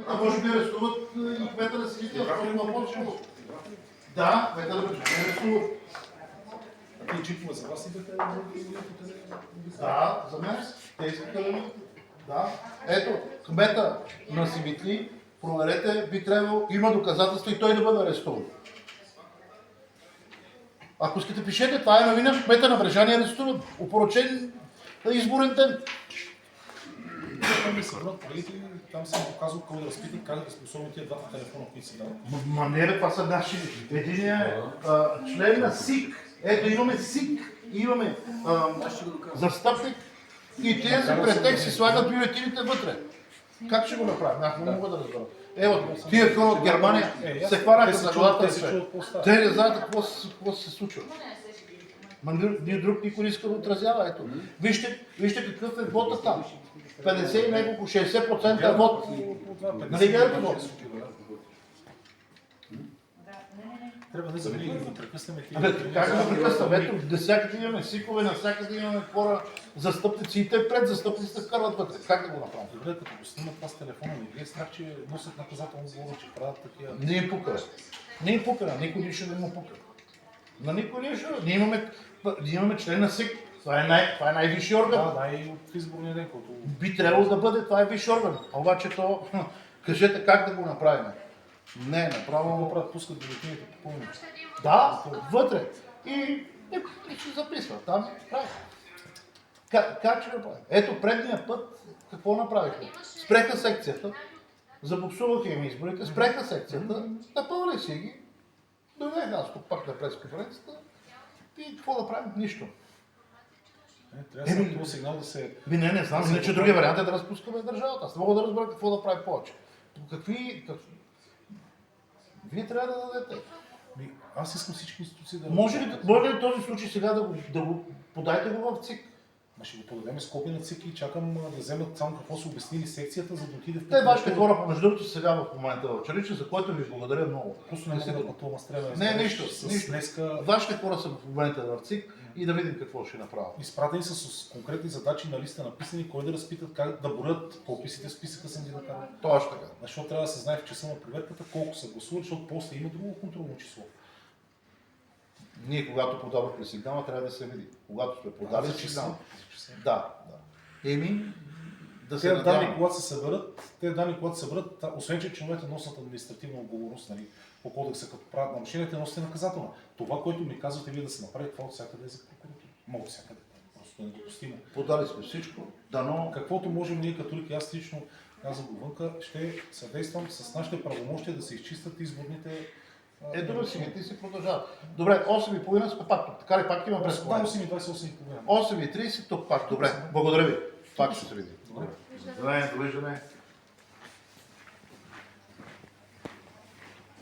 А може би арестуват и кмета на Силител, защото на почва. Да, кмета на Бръчка арестуват. А ти чипова съгласни бяха? Да, за мен те искаха да ми. Да. Ето, кмета на Симитли, проверете, би трябвало, има доказателства и той да бъде арестуван. Ако искате, пишете, това е новина, кмета на Брежани е арестуван. Опорочен изборен ден. Там се върнат колегите, там съм показал кой да разпитат как да способни тия двата телефона, които си дават. Ма не бе, това са наши. Единият е член на СИК. Ето имаме СИК, имаме застъпник и тези претекст си слагат бюлетините вътре. Как ще го направим? Аз не мога да разбера. Ево, тия хора от Германия се хванаха за главата. Те не знаят какво се случва. Ма ние друг никой не иска да отразява. Ето. Вижте какъв е вота там. 50 и няколко, 60% е вод. Нали гледате вод? Трябва да завинаги да прекъснем тия. Как да прекъснем? Ето, навсякъде имаме сикове, навсякъде имаме хора, застъпници и те пред застъпниците вкарват вътре. Как да го направим? Добре, като го снимат това с телефона, не е страх, че носят наказателно отговорност, че правят такива. Не им пука. Не им пука, на никой нищо не му пука. На никой нищо. Ние имаме член на СИК. Това е най-висши орган. Да, и от изборния ден, който... Би трябвало да бъде, това е висши орган. Обаче то, кажете как да го направим. Не, направо... Какво правят? Пускат бюлетините по пълни. Да, вътре. И се записва. Там прави. Как ще направим? Ето предния път какво направихме? Спреха секцията, забуксуваха им изборите, спреха секцията, напълни си ги, дойдех аз тук пак на пресконференцията и какво да правим? Нищо. Трябва да този сигнал да се... Не знам, иначе другия вариант е да разпускаме държавата. Аз не мога да разбера какво да прави повече. Вие трябва да дадете. Аз искам всички институции да... Може ли този случай сега да го подайте го в ЦИК? Ще го подадем с копия на ЦИК и чакам да вземат само какво са обяснили секцията, за да отиде в... Те вашите хора, помежду другото, сега в момента в Чалича, за което ви благодаря много. Просто не мога да пътувам с трябва. Не, нищо. Днеска... Вашите хора са в момента в ЦИК и да видим какво ще направят. Изпратени са с конкретни задачи на листа написани, кой да разпитат, как да борят подписите в списъка съм ги накарал. Точно така. Защото трябва да се знае в часа на проверката колко са гласували, защото после има друго контролно число. Ние, когато подавахме сигнала, трябва да се види. Когато сме подали сигнал. Да. Да се тези данни, когато се съберат, освен че членовете носят административна отговорност, нали, по кодекса, като правят нарушения, те носят наказателна. Това, което ми казвате вие да се направи, това от всякъде е за прокуратура. Мога всякъде. Просто е недопустимо. Подали сме всичко. Дано. Каквото можем ние католики, аз лично казвам го вънка, ще съдействам с нашите правомощия да се изчистят изборните. Добре, сега ти си продължава. Добре, 8:30 сме пак тук. Така ли пак има пресконференция? 8:28. 8:30 тук пак. Добре, благодаря ви. Пак ще се видим. Добре, довиждане.